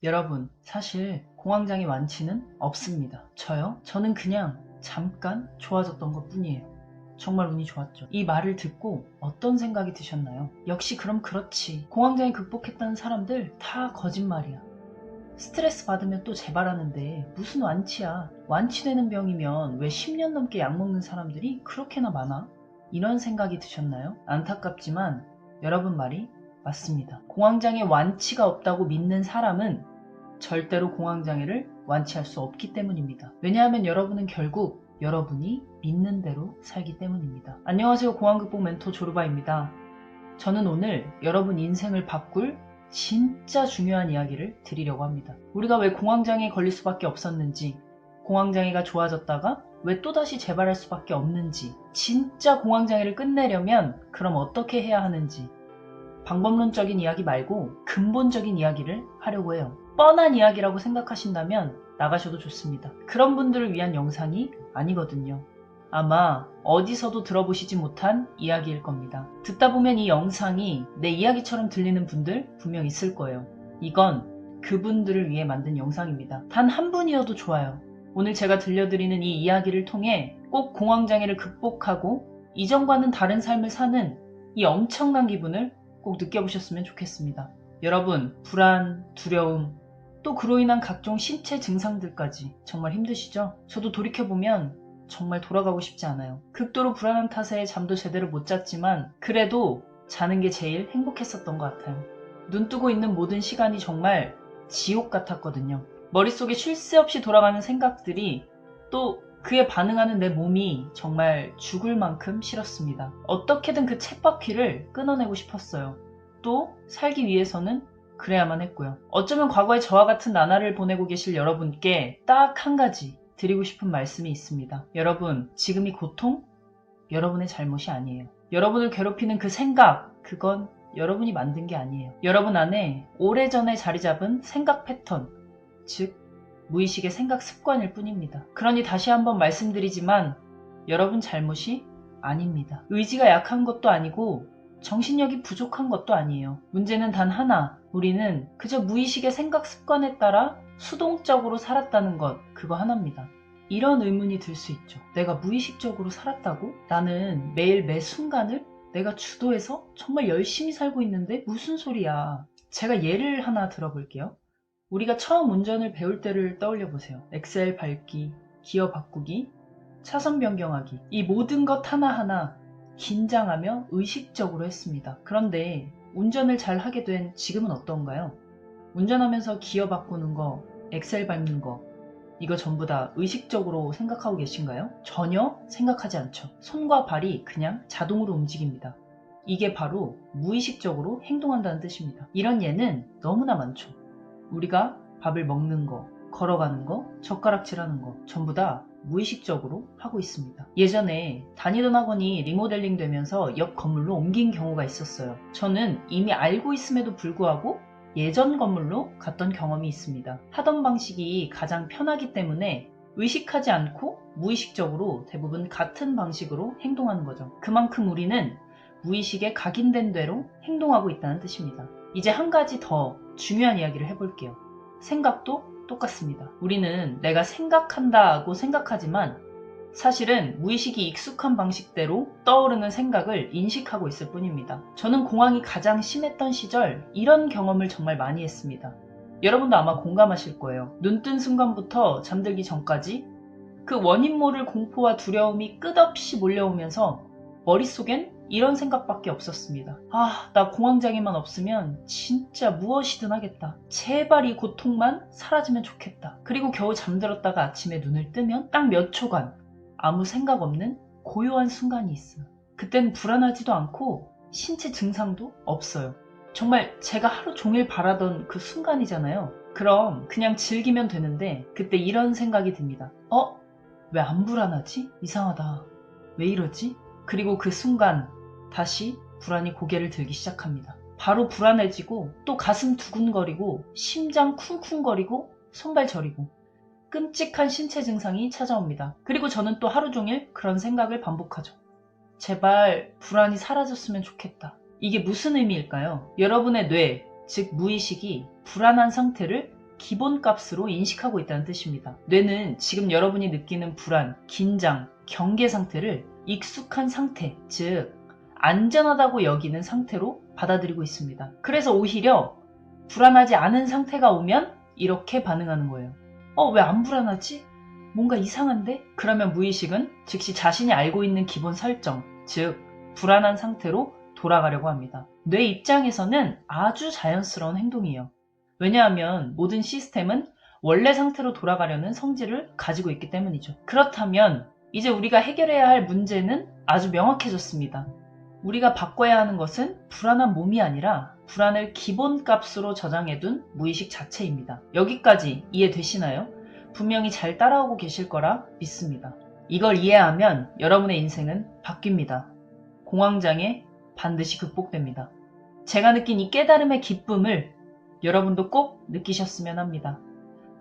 여러분, 사실 공황장애 완치는 없습니다. 저요? 저는 그냥 잠깐 좋아졌던 것 뿐이에요. 정말 운이 좋았죠. 이 말을 듣고 어떤 생각이 드셨나요? 역시 그럼 그렇지. 공황장애 극복했다는 사람들 다 거짓말이야. 스트레스 받으면 또 재발하는데 무슨 완치야. 완치되는 병이면 왜 10년 넘게 약 먹는 사람들이 그렇게나 많아? 이런 생각이 드셨나요? 안타깝지만 여러분 말이 맞습니다. 공황장애 완치가 없다고 믿는 사람은 절대로 공황장애를 완치할 수 없기 때문입니다. 왜냐하면 여러분은 결국 여러분이 믿는 대로 살기 때문입니다. 안녕하세요. 공황극복 멘토 조르바입니다. 저는 오늘 여러분 인생을 바꿀 진짜 중요한 이야기를 드리려고 합니다. 우리가 왜 공황장애에 걸릴 수밖에 없었는지, 공황장애가 좋아졌다가 왜 또다시 재발할 수밖에 없는지, 진짜 공황장애를 끝내려면 그럼 어떻게 해야 하는지, 방법론적인 이야기 말고 근본적인 이야기를 하려고 해요. 뻔한 이야기라고 생각하신다면 나가셔도 좋습니다. 그런 분들을 위한 영상이 아니거든요. 아마 어디서도 들어보시지 못한 이야기일 겁니다. 듣다 보면 이 영상이 내 이야기처럼 들리는 분들 분명 있을 거예요. 이건 그분들을 위해 만든 영상입니다. 단 한 분이어도 좋아요. 오늘 제가 들려드리는 이 이야기를 통해 꼭 공황장애를 극복하고 이전과는 다른 삶을 사는 이 엄청난 기분을 꼭 느껴보셨으면 좋겠습니다. 여러분, 불안, 두려움, 또 그로 인한 각종 신체 증상들까지 정말 힘드시죠? 저도 돌이켜보면 정말 돌아가고 싶지 않아요. 극도로 불안한 탓에 잠도 제대로 못 잤지만 그래도 자는 게 제일 행복했었던 것 같아요. 눈 뜨고 있는 모든 시간이 정말 지옥 같았거든요. 머릿속에 쉴 새 없이 돌아가는 생각들이 또 그에 반응하는 내 몸이 정말 죽을 만큼 싫었습니다. 어떻게든 그 쳇바퀴를 끊어내고 싶었어요. 또 살기 위해서는 그래야만 했고요. 어쩌면 과거에 저와 같은 나날을 보내고 계실 여러분께 딱 한 가지 드리고 싶은 말씀이 있습니다. 여러분, 지금 이 고통? 여러분의 잘못이 아니에요. 여러분을 괴롭히는 그 생각, 그건 여러분이 만든 게 아니에요. 여러분 안에 오래전에 자리 잡은 생각 패턴, 즉 무의식의 생각 습관일 뿐입니다. 그러니 다시 한번 말씀드리지만 여러분 잘못이 아닙니다. 의지가 약한 것도 아니고 정신력이 부족한 것도 아니에요. 문제는 단 하나, 우리는 그저 무의식의 생각 습관에 따라 수동적으로 살았다는 것, 그거 하나입니다. 이런 의문이 들 수 있죠. 내가 무의식적으로 살았다고? 나는 매일 매 순간을 내가 주도해서 정말 열심히 살고 있는데 무슨 소리야. 제가 예를 하나 들어볼게요. 우리가 처음 운전을 배울 때를 떠올려 보세요. 엑셀 밟기, 기어 바꾸기, 차선 변경하기. 이 모든 것 하나하나 긴장하며 의식적으로 했습니다. 그런데 운전을 잘 하게 된 지금은 어떤가요? 운전하면서 기어 바꾸는 거, 엑셀 밟는 거, 이거 전부 다 의식적으로 생각하고 계신가요? 전혀 생각하지 않죠. 손과 발이 그냥 자동으로 움직입니다. 이게 바로 무의식적으로 행동한다는 뜻입니다. 이런 예는 너무나 많죠. 우리가 밥을 먹는 거, 걸어가는 거, 젓가락질하는 거 전부 다 무의식적으로 하고 있습니다. 예전에 다니던 학원이 리모델링 되면서 옆 건물로 옮긴 경우가 있었어요. 저는 이미 알고 있음에도 불구하고 예전 건물로 갔던 경험이 있습니다. 하던 방식이 가장 편하기 때문에 의식하지 않고 무의식적으로 대부분 같은 방식으로 행동하는 거죠. 그만큼 우리는 무의식에 각인된 대로 행동하고 있다는 뜻입니다. 이제 한 가지 더 중요한 이야기를 해볼게요. 생각도 똑같습니다. 우리는 내가 생각한다고 생각하지만 사실은 무의식이 익숙한 방식대로 떠오르는 생각을 인식하고 있을 뿐입니다. 저는 공황이 가장 심했던 시절 이런 경험을 정말 많이 했습니다. 여러분도 아마 공감하실 거예요. 눈 뜬 순간부터 잠들기 전까지 그 원인 모를 공포와 두려움이 끝없이 몰려오면서 머릿속엔 이런 생각밖에 없었습니다. 아, 나 공황장애만 없으면 진짜 무엇이든 하겠다. 제발 이 고통만 사라지면 좋겠다. 그리고 겨우 잠들었다가 아침에 눈을 뜨면 딱 몇 초간 아무 생각 없는 고요한 순간이 있어요. 그땐 불안하지도 않고 신체 증상도 없어요. 정말 제가 하루 종일 바라던 그 순간이잖아요. 그럼 그냥 즐기면 되는데 그때 이런 생각이 듭니다. 왜 안 불안하지? 이상하다. 왜 이러지? 그리고 그 순간 다시 불안이 고개를 들기 시작합니다. 바로 불안해지고 또 가슴 두근거리고 심장 쿵쿵거리고 손발 저리고 끔찍한 신체 증상이 찾아옵니다. 그리고 저는 또 하루 종일 그런 생각을 반복하죠. 제발 불안이 사라졌으면 좋겠다. 이게 무슨 의미일까요? 여러분의 뇌, 즉 무의식이 불안한 상태를 기본값으로 인식하고 있다는 뜻입니다. 뇌는 지금 여러분이 느끼는 불안, 긴장, 경계 상태를 익숙한 상태, 즉 안전하다고 여기는 상태로 받아들이고 있습니다. 그래서 오히려 불안하지 않은 상태가 오면 이렇게 반응하는 거예요. 왜 안 불안하지? 뭔가 이상한데? 그러면 무의식은 즉시 자신이 알고 있는 기본 설정, 즉 불안한 상태로 돌아가려고 합니다. 뇌 입장에서는 아주 자연스러운 행동이에요. 왜냐하면 모든 시스템은 원래 상태로 돌아가려는 성질을 가지고 있기 때문이죠. 그렇다면 이제 우리가 해결해야 할 문제는 아주 명확해졌습니다. 우리가 바꿔야 하는 것은 불안한 몸이 아니라 불안을 기본값으로 저장해둔 무의식 자체입니다. 여기까지 이해되시나요? 분명히 잘 따라오고 계실 거라 믿습니다. 이걸 이해하면 여러분의 인생은 바뀝니다. 공황장애 반드시 극복됩니다. 제가 느낀 이 깨달음의 기쁨을 여러분도 꼭 느끼셨으면 합니다.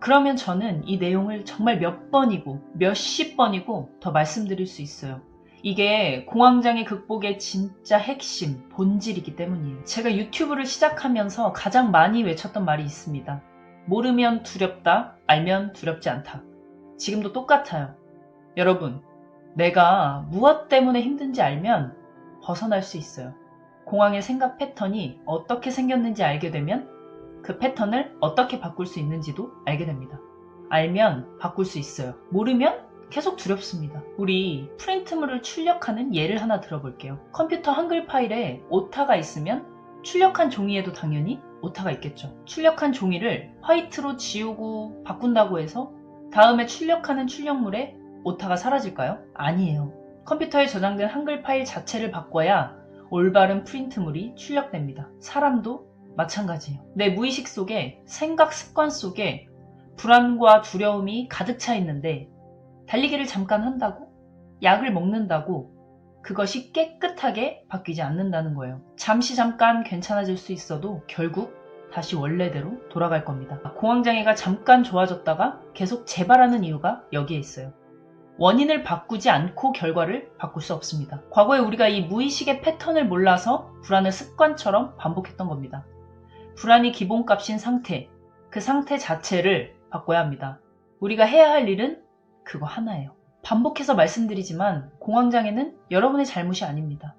그러면 저는 이 내용을 정말 몇 번이고 몇십 번이고 더 말씀드릴 수 있어요. 이게 공황장애 극복의 진짜 핵심, 본질이기 때문이에요. 제가 유튜브를 시작하면서 가장 많이 외쳤던 말이 있습니다. 모르면 두렵다, 알면 두렵지 않다. 지금도 똑같아요. 여러분, 내가 무엇 때문에 힘든지 알면 벗어날 수 있어요. 공황의 생각 패턴이 어떻게 생겼는지 알게 되면 그 패턴을 어떻게 바꿀 수 있는지도 알게 됩니다. 알면 바꿀 수 있어요. 모르면 계속 두렵습니다. 우리 프린트물을 출력하는 예를 하나 들어볼게요. 컴퓨터 한글 파일에 오타가 있으면 출력한 종이에도 당연히 오타가 있겠죠. 출력한 종이를 화이트로 지우고 바꾼다고 해서 다음에 출력하는 출력물에 오타가 사라질까요? 아니에요. 컴퓨터에 저장된 한글 파일 자체를 바꿔야 올바른 프린트물이 출력됩니다. 사람도 마찬가지예요. 내 무의식 속에, 생각 습관 속에 불안과 두려움이 가득 차 있는데 달리기를 잠깐 한다고? 약을 먹는다고? 그것이 깨끗하게 바뀌지 않는다는 거예요. 잠깐 괜찮아질 수 있어도 결국 다시 원래대로 돌아갈 겁니다. 공황장애가 잠깐 좋아졌다가 계속 재발하는 이유가 여기에 있어요. 원인을 바꾸지 않고 결과를 바꿀 수 없습니다. 과거에 우리가 이 무의식의 패턴을 몰라서 불안을 습관처럼 반복했던 겁니다. 불안이 기본값인 상태, 그 상태 자체를 바꿔야 합니다. 우리가 해야 할 일은 그거 하나예요. 반복해서 말씀드리지만 공황장애는 여러분의 잘못이 아닙니다.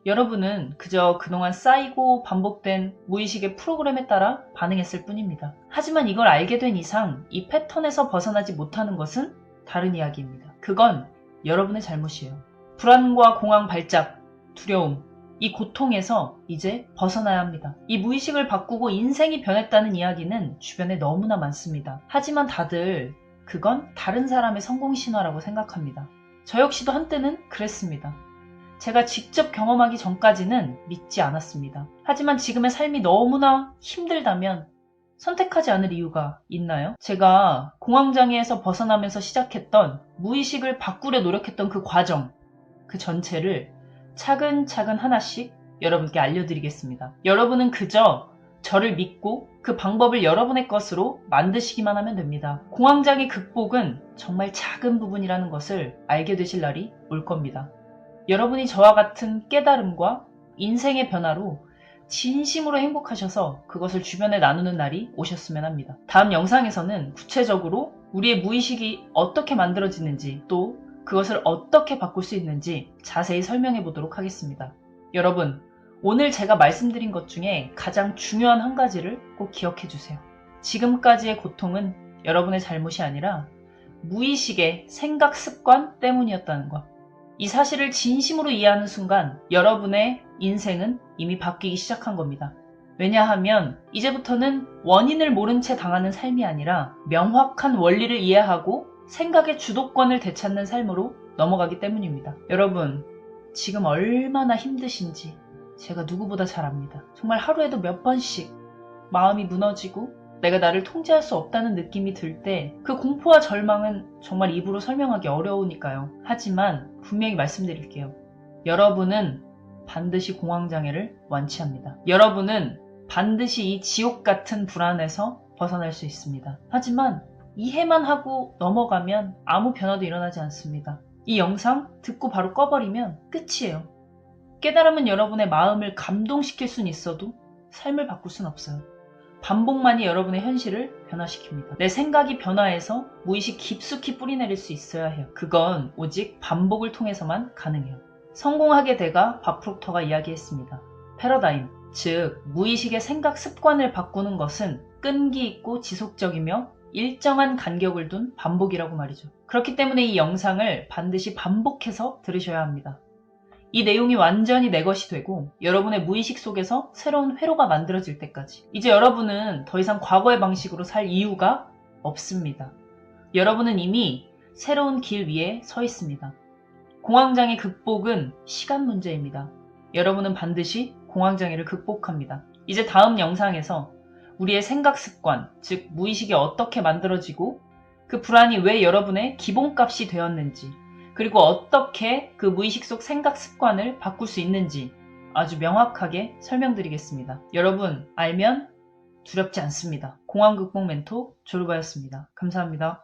여러분은 그저 그동안 쌓이고 반복된 무의식의 프로그램에 따라 반응했을 뿐입니다. 하지만 이걸 알게 된 이상 이 패턴에서 벗어나지 못하는 것은 다른 이야기입니다. 그건 여러분의 잘못이에요. 불안과 공황 발작, 두려움, 이 고통에서 이제 벗어나야 합니다. 이 무의식을 바꾸고 인생이 변했다는 이야기는 주변에 너무나 많습니다. 하지만 다들 그건 다른 사람의 성공 신화라고 생각합니다. 저 역시도 한때는 그랬습니다. 제가 직접 경험하기 전까지는 믿지 않았습니다. 하지만 지금의 삶이 너무나 힘들다면 선택하지 않을 이유가 있나요? 제가 공황장애에서 벗어나면서 시작했던 무의식을 바꾸려 노력했던 그 과정, 그 전체를 차근차근 하나씩 여러분께 알려드리겠습니다. 여러분은 그저 저를 믿고 그 방법을 여러분의 것으로 만드시기만 하면 됩니다. 공황장애 극복은 정말 작은 부분이라는 것을 알게 되실 날이 올 겁니다. 여러분이 저와 같은 깨달음과 인생의 변화로 진심으로 행복하셔서 그것을 주변에 나누는 날이 오셨으면 합니다. 다음 영상에서는 구체적으로 우리의 무의식이 어떻게 만들어지는지 또 그것을 어떻게 바꿀 수 있는지 자세히 설명해 보도록 하겠습니다. 여러분, 오늘 제가 말씀드린 것 중에 가장 중요한 한 가지를 꼭 기억해 주세요. 지금까지의 고통은 여러분의 잘못이 아니라 무의식의 생각 습관 때문이었다는 것. 이 사실을 진심으로 이해하는 순간 여러분의 인생은 이미 바뀌기 시작한 겁니다. 왜냐하면 이제부터는 원인을 모른 채 당하는 삶이 아니라 명확한 원리를 이해하고 생각의 주도권을 되찾는 삶으로 넘어가기 때문입니다. 여러분, 지금 얼마나 힘드신지 제가 누구보다 잘 압니다. 정말 하루에도 몇 번씩 마음이 무너지고 내가 나를 통제할 수 없다는 느낌이 들 때 그 공포와 절망은 정말 입으로 설명하기 어려우니까요. 하지만 분명히 말씀드릴게요. 여러분은 반드시 공황장애를 완치합니다. 여러분은 반드시 이 지옥 같은 불안에서 벗어날 수 있습니다. 하지만 이해만 하고 넘어가면 아무 변화도 일어나지 않습니다. 이 영상 듣고 바로 꺼버리면 끝이에요. 깨달음은 여러분의 마음을 감동시킬 순 있어도 삶을 바꿀 순 없어요. 반복만이 여러분의 현실을 변화시킵니다. 내 생각이 변화해서 무의식 깊숙이 뿌리내릴 수 있어야 해요. 그건 오직 반복을 통해서만 가능해요. 성공하게 돼가 밥 프록터가 이야기했습니다. 패러다임, 즉 무의식의 생각 습관을 바꾸는 것은 끈기 있고 지속적이며 일정한 간격을 둔 반복이라고 말이죠. 그렇기 때문에 이 영상을 반드시 반복해서 들으셔야 합니다. 이 내용이 완전히 내 것이 되고 여러분의 무의식 속에서 새로운 회로가 만들어질 때까지 이제 여러분은 더 이상 과거의 방식으로 살 이유가 없습니다. 여러분은 이미 새로운 길 위에 서 있습니다. 공황장애 극복은 시간 문제입니다. 여러분은 반드시 공황장애를 극복합니다. 이제 다음 영상에서 우리의 생각 습관, 즉 무의식이 어떻게 만들어지고 그 불안이 왜 여러분의 기본값이 되었는지, 그리고 어떻게 그 무의식 속 생각 습관을 바꿀 수 있는지 아주 명확하게 설명드리겠습니다. 여러분, 알면 두렵지 않습니다. 공황 극복 멘토 조르바였습니다. 감사합니다.